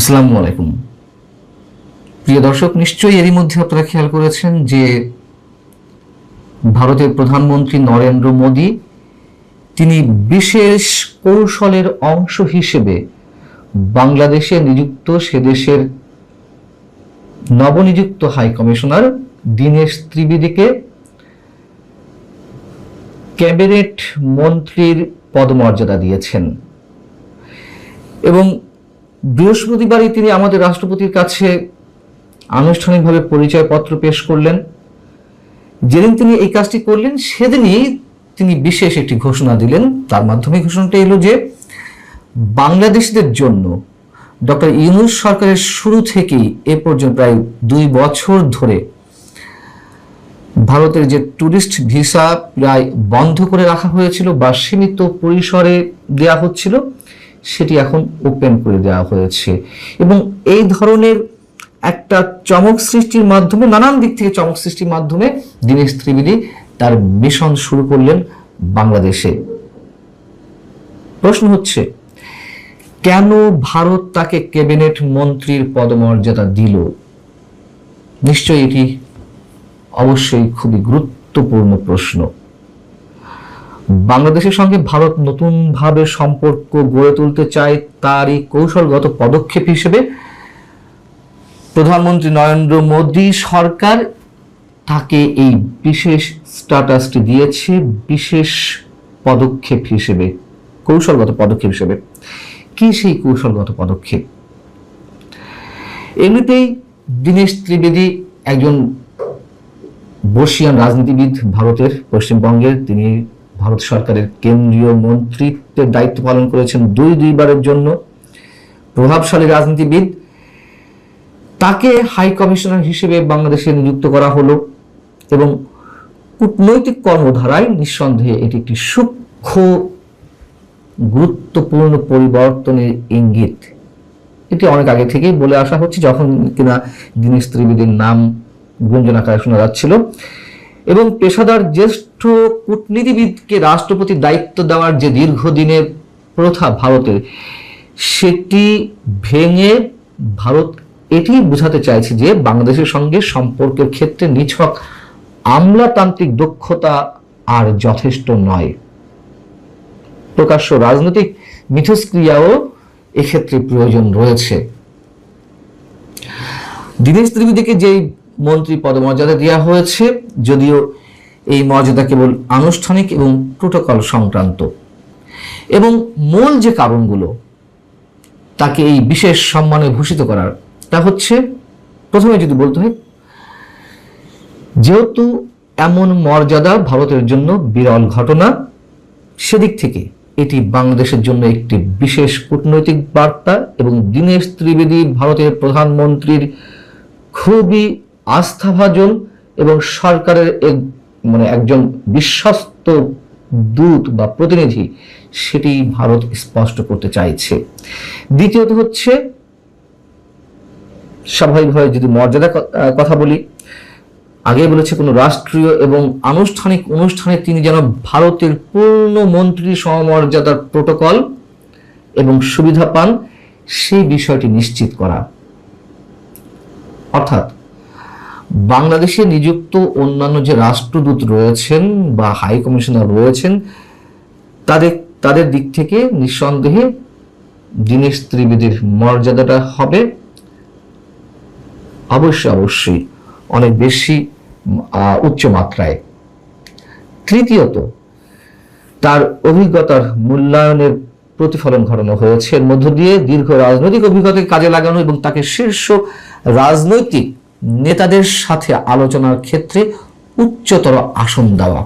আসসালামু আলাইকুম প্রিয় দর্শক, নিশ্চয়ই এরই মধ্যে আপনারা খেয়াল করেছেন যে ভারতের প্রধানমন্ত্রী নরেন্দ্র মোদী তিনি বিশেষ কৌশলের অংশ হিসেবে বাংলাদেশে নিযুক্ত সে দেশের নবনিযুক্ত হাই কমিশনার দীনেশ ত্রিবেদীকে ক্যাবিনেট মন্ত্রীর পদমর্যাদা দিয়েছেন এবং বৃহস্পতিবারই তিনি আমাদের রাষ্ট্রপতির কাছে আনুষ্ঠানিকভাবে পরিচয়পত্র পেশ করলেন। যেদিন তিনি এই কাজটি করলেন সেদিনই তিনি বিশেষ একটি ঘোষণা দিলেন। তার মাধ্যমে ঘোষণাটা এলো যে বাংলাদেশিদের জন্য ডক্টর ইউনূস সরকারের শুরু থেকেই এ পর্যন্ত প্রায় 2 বছর ধরে ভারতের যে ট্যুরিস্ট ভিসা প্রায় বন্ধ করে রাখা হয়েছিল বা সীমিত পরিসরে দেয়া হচ্ছিল, সেটি এখন ওপেন করে দেওয়া হয়েছে এবং এই ধরনের একটা চমক সৃষ্টির মাধ্যমে, নানান দিক থেকে চমক সৃষ্টির মাধ্যমে দীনেশ ত্রিবেদী তার মিশন শুরু করলেন বাংলাদেশে। প্রশ্ন হচ্ছে, কেন ভারত তাকে ক্যাবিনেট মন্ত্রীর পদমর্যাদা দিল? নিশ্চয়ই এটি অবশ্যই খুবই গুরুত্বপূর্ণ প্রশ্ন। বাংলাদেশের সঙ্গে ভারত নতুনভাবে সম্পর্ক গড়ে তুলতে চায়, তারই কৌশলগত পদক্ষেপ হিসেবে প্রধানমন্ত্রী নরেন্দ্র মোদী সরকার তাকে এই বিশেষ স্ট্যাটাসটি দিয়েছে, বিশেষ পদক্ষেপ হিসেবে, কৌশলগত পদক্ষেপ হিসেবে। কি সেই কৌশলগত পদক্ষেপ? এমনিতেই দীনেশ ত্রিবেদী একজন বর্ষীয়ান রাজনীতিবিদ, ভারতের পশ্চিমবঙ্গের। তিনি ভারত সরকারের কেন্দ্রীয় মন্ত্রিত্বের দায়িত্ব পালন করেছেন দুইবারের জন্য। প্রভাবশালী রাজনীতিবিদ। তাকে হাই কমিশনার হিসেবে বাংলাদেশে নিযুক্ত করা হলো এবং কূটনৈতিক কর্মধারায় নিঃসন্দেহে এটি একটি সূক্ষ্ম গুরুত্বপূর্ণ পরিবর্তনের ইঙ্গিত। এটি অনেক আগে থেকেই বলে আসা হচ্ছে, যখন কিনা দীনেশ ত্রিবেদীর নাম গুঞ্জন আকারে শোনা যাচ্ছিল। এবং পেশাদার জ্যেষ্ঠ কূটনীতিবিদকে রাষ্ট্রপতির দায়িত্ব দেওয়ার যে দীর্ঘদিনের প্রথা ভারতের, সেটি ভেঙে ভারত এটি বোঝাতে চাইছে যে বাংলাদেশের সঙ্গে সম্পর্কের ক্ষেত্রে নিছক আমলাতান্ত্রিক দক্ষতা আর যথেষ্ট নয়। প্রকাশ্য রাজনৈতিক মিথস্ক্রিয়াও এক্ষেত্রে প্রয়োজন রয়েছে। দীনেশ ত্রিবেদীকে যেই মন্ত্রী পদমর্যাদা দেওয়া হয়েছে, যদিও এই মর্যাদা কেবল আনুষ্ঠানিক এবং প্রোটোকল সংক্রান্ত, এবং মূল যে কারণগুলো তাকে এই বিশেষ সম্মানে ভূষিত করার, তা হচ্ছে, প্রথমে যদি বলতে হয়, যেহেতু এমন মর্যাদা ভারতের জন্য বিরল ঘটনা, সেদিক থেকে এটি বাংলাদেশের জন্য একটি বিশেষ কূটনৈতিক বার্তা এবং দীনেশ ত্রিবেদী ভারতের প্রধানমন্ত্রীর খুবই আস্থাভাজন এবং সরকারের একজন বিশ্বস্ত দূত বা প্রতিনিধি, সেটি ভারত স্পষ্ট করতে চাইছে। দ্বিতীয়ত হচ্ছে, স্বাভাবিকভাবে যদি মর্যাদা কথা বলি, আগে বলেছে কোনো রাষ্ট্রীয় এবং আনুষ্ঠানিক অনুষ্ঠানে তিনি যেন ভারতের পূর্ণ মন্ত্রী সমমর্যাদার প্রোটোকল এবং সুবিধা পান, সেই বিষয়টি নিশ্চিত করা। অর্থাৎ বাংলাদেশে নিযুক্ত অন্যান্য যে রাষ্ট্রদূত রয়েছেন বা হাই কমিশনার রয়েছেন, তাদের দিক থেকে নিঃসন্দেহে দীনেশ ত্রিবেদীর মর্যাদাটা হবে অবশ্যই অনেক বেশি উচ্চ মাত্রায়। তৃতীয়ত, তার অভিজ্ঞতার মূল্যায়নের প্রতিফলন ঘটানো হয়েছে। এর মধ্য দিয়ে দীর্ঘ রাজনৈতিক অভিজ্ঞতাকে কাজে লাগানো এবং তাকে শীর্ষ রাজনৈতিক নেতাদের সাথে আলোচনার ক্ষেত্রে উচ্চতর আসন দেওয়া।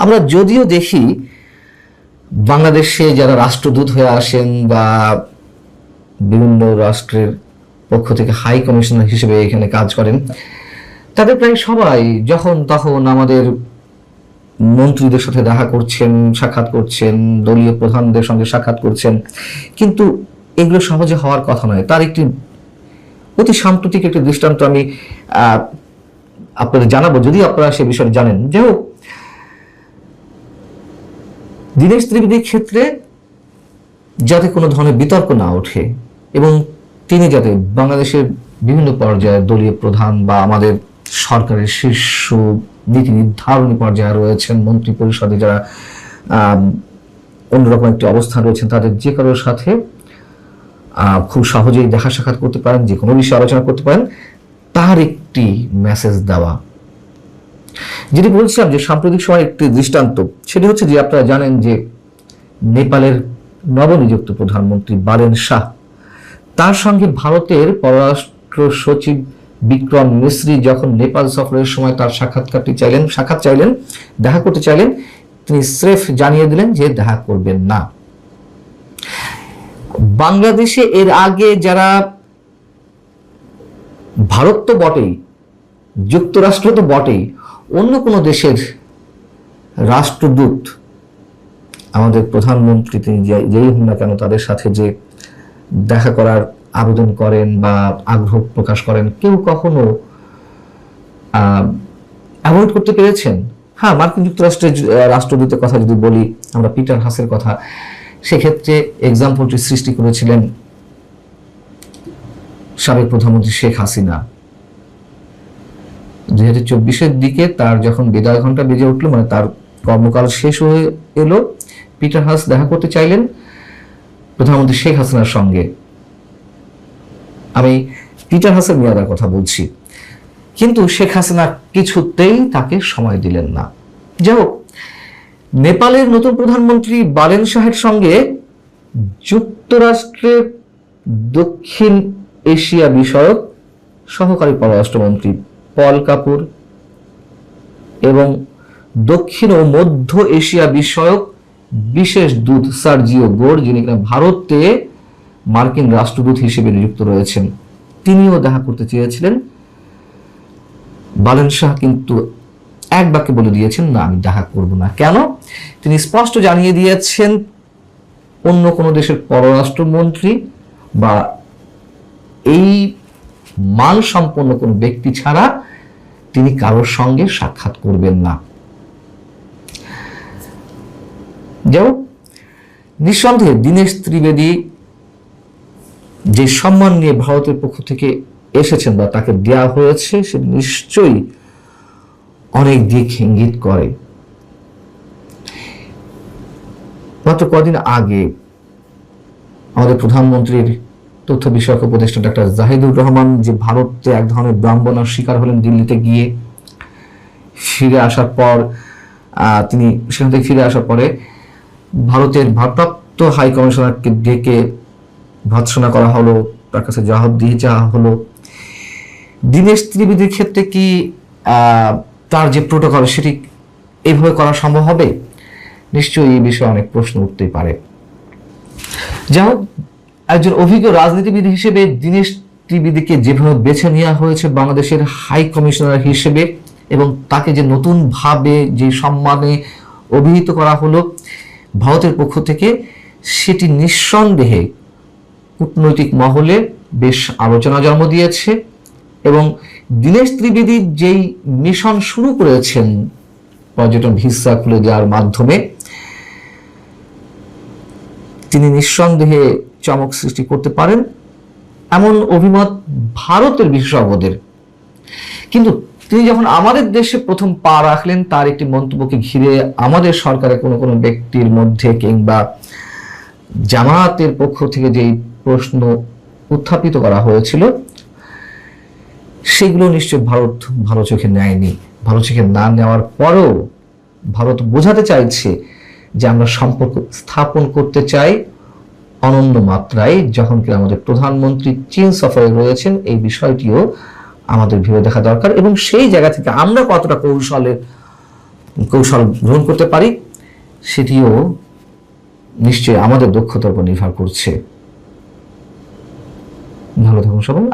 আমরা যদিও দেখি বাংলাদেশে যারা রাষ্ট্রদূত হয়ে আসেন বা বিভিন্ন রাষ্ট্রের পক্ষ থেকে হাই কমিশনার হিসেবে এখানে কাজ করেন, তাদের প্রায় সবাই যখন তখন আমাদের মন্ত্রীদের সাথে দেখা করছেন, সাক্ষাৎ করছেন, দলীয় প্রধানদের সঙ্গে সাক্ষাৎ করছেন, কিন্তু এগুলো সহজে হওয়ার কথা নয়। তার একটি অতি সাম্প্রতিক একটি দৃষ্টান্ত আমি আপনাদের জানাবো, যদি আপনারা সে বিষয়ে জানেন। যে হোক, দীনেশ ত্রিবেদীর ক্ষেত্রে যাতে কোনো ধরনের বিতর্ক না ওঠে, এবং তিনি যাতে বাংলাদেশের বিভিন্ন পর্যায়ে দলীয় প্রধান বা আমাদের সরকারের শীর্ষ নীতি নির্ধারণী পর্যায়ে রয়েছেন, মন্ত্রী পরিষদে যারা অন্যরকম একটি অবস্থান রয়েছেন, তাদের যে কারোর সাথে খুব সহজেই দেখা সাক্ষাৎ করতে পারেন, যে কোনো বিষয়ে আলোচনা করতে পারেন, তার একটি মেসেজ দেওয়া। যেটি বলছিলাম যে সাম্প্রতিক সময় একটি দৃষ্টান্ত, সেটি হচ্ছে যে আপনারা জানেন যে নেপালের নবনিযুক্ত প্রধানমন্ত্রী বালেন শাহ, তার সঙ্গে ভারতের পররাষ্ট্র সচিব বিক্রম মিশ্রি যখন নেপাল সফরের সময় তার সাক্ষাৎ চাইলেন, দেখা করতে চাইলেন, তিনি স্রেফ জানিয়ে দিলেন যে দেখা করবেন না। বাংলাদেশে এর আগে যারা, ভারত তো বটেই, যুক্তরাষ্ট্র তো বটেই, অন্য কোনো দেশের রাষ্ট্রদূত আমাদের প্রধানমন্ত্রী তিনি যেই হন না কেন তাদের সাথে যে দেখা করার আবেদন করেন বা আগ্রহ প্রকাশ করেন, কেউ কখনো অ্যাভয়েড করতে পেরেছেন? হ্যাঁ, মার্কিন যুক্তরাষ্ট্রের রাষ্ট্রদূতের কথা যদি বলি আমরা, পিটার হাসের কথা, সেক্ষেত্রে এক্সাম্পলটি সৃষ্টি করেছিলেন সাবেক প্রধানমন্ত্রী শেখ হাসিনা। 2024-এর দিকে তার যখন বিদায় ঘণ্টা বেজে উঠলো, মানে তার কর্মকাল শেষ হয়ে এলো, পিটার হাস দেখা করতে চাইলেন প্রধানমন্ত্রী শেখ হাসিনার সঙ্গে। আমি পিটার হাসের মেয়াদার কথা বলছি, কিন্তু শেখ হাসিনা কিছুতেই তাকে সময় দিলেন না। যাই হোক, নেপালের নতুন প্রধানমন্ত্রী বালেন শাহের সঙ্গে যুক্তরাষ্ট্রের দক্ষিণ এশিয়া বিষয়ক সহকারী পররাষ্ট্রমন্ত্রী পল কাপুর এবং দক্ষিণ ও মধ্য এশিয়া বিষয়ক বিশেষ দূত সার্জিও গোর, যিনি কিনা ভারতে মার্কিন রাষ্ট্রদূত হিসেবে নিযুক্ত রয়েছেন, তিনিও দেখা করতে চেয়েছিলেন। বালেন শাহ কিন্তু এক বাক্যে বলে দিয়েছেন, না, আমি দেখা করব না। কেন? তিনি স্পষ্ট জানিয়ে দিয়েছেন অন্য কোনো দেশের পররাষ্ট্রমন্ত্রী বা এই মান সম্পন্ন কোনো ব্যক্তি ছাড়া তিনি কারোর সঙ্গে সাক্ষাৎ করবেন না। যাও, নিঃসন্দেহে দীনেশ ত্রিবেদী যে সম্মান নিয়ে ভারতের পক্ষ থেকে এসেছেন বা তাকে দেওয়া হয়েছে, সে নিশ্চয়ই অনেক দিক ইঙ্গিত করে। মাত্র কদিন আগে আমাদের প্রধানমন্ত্রীর তথ্য বিষয়ক উপদেষ্টা ডাক্তার জাহিদুর রহমান যে ভারতে এক ধরনের বিড়ম্বনার শিকার হলেন, দিল্লিতে গিয়ে ফিরে আসার পর তিনি সেখান থেকে ফিরে আসার পরে ভারতের ভারপ্রাপ্ত হাই কমিশনারকে ডেকে ভর্ৎসনা করা হলো, তার কাছে জবাবদিহি চাওয়া হলো। দীনেশ ত্রিবেদীর ক্ষেত্রে কি তার যে প্রোটোকল সেটি এইভাবে করা সম্ভব হবে? নিশ্চয়ই এই বিষয়ে অনেক প্রশ্ন উঠতেই পারে। যাই হোক, একজন অভিজ্ঞ রাজনীতিবিদ হিসেবে দীনেশ ত্রিবেদীকে যেভাবে বেছে নেওয়া হয়েছে বাংলাদেশের হাই কমিশনার হিসেবে, এবং তাকে যে নতুন ভাবে যে সম্মানে অভিহিত করা হলো ভারতের পক্ষ থেকে, সেটি নিঃসন্দেহে কূটনৈতিক মহলে বেশ আলোচনা জন্ম দিয়েছে। এবং দীনেশ ত্রিবেদী যেই মিশন শুরু করেছেন পর্যটন ভিসা খুলে দেওয়ার মাধ্যমে, তিনি নিঃসন্দেহে চমক সৃষ্টি করতে পারেন এমন অভিমত ভারতের বিশেষজ্ঞদের। কিন্তু তিনি যখন আমাদের দেশে প্রথম পা রাখলেন, তার একটি মন্তব্যকে ঘিরে আমাদের সরকারের কোনো কোনো ব্যক্তির মধ্যে কিংবা জামায়াতের পক্ষ থেকে যেই প্রশ্ন উত্থাপিত করা হয়েছিল, সেগুলো নিশ্চয় ভারত ভালো চোখে নেয়নি। ভালো চোখে না নেওয়ার পরেও ভারত বোঝাতে চাইছে যে আমরা সম্পর্ক স্থাপন করতে চাই অনন্য মাত্রায়। যখন কি আমাদের প্রধানমন্ত্রী চীন সফরে রয়েছেন, এই বিষয়টিও আমাদের ভেবে দেখা দরকার, এবং সেই জায়গা থেকে আমরা কতটা কৌশল গ্রহণ করতে পারি সেটিও নিশ্চয়ই আমাদের দক্ষতার উপর নির্ভর করছে। ভালো থাকুন সবাই।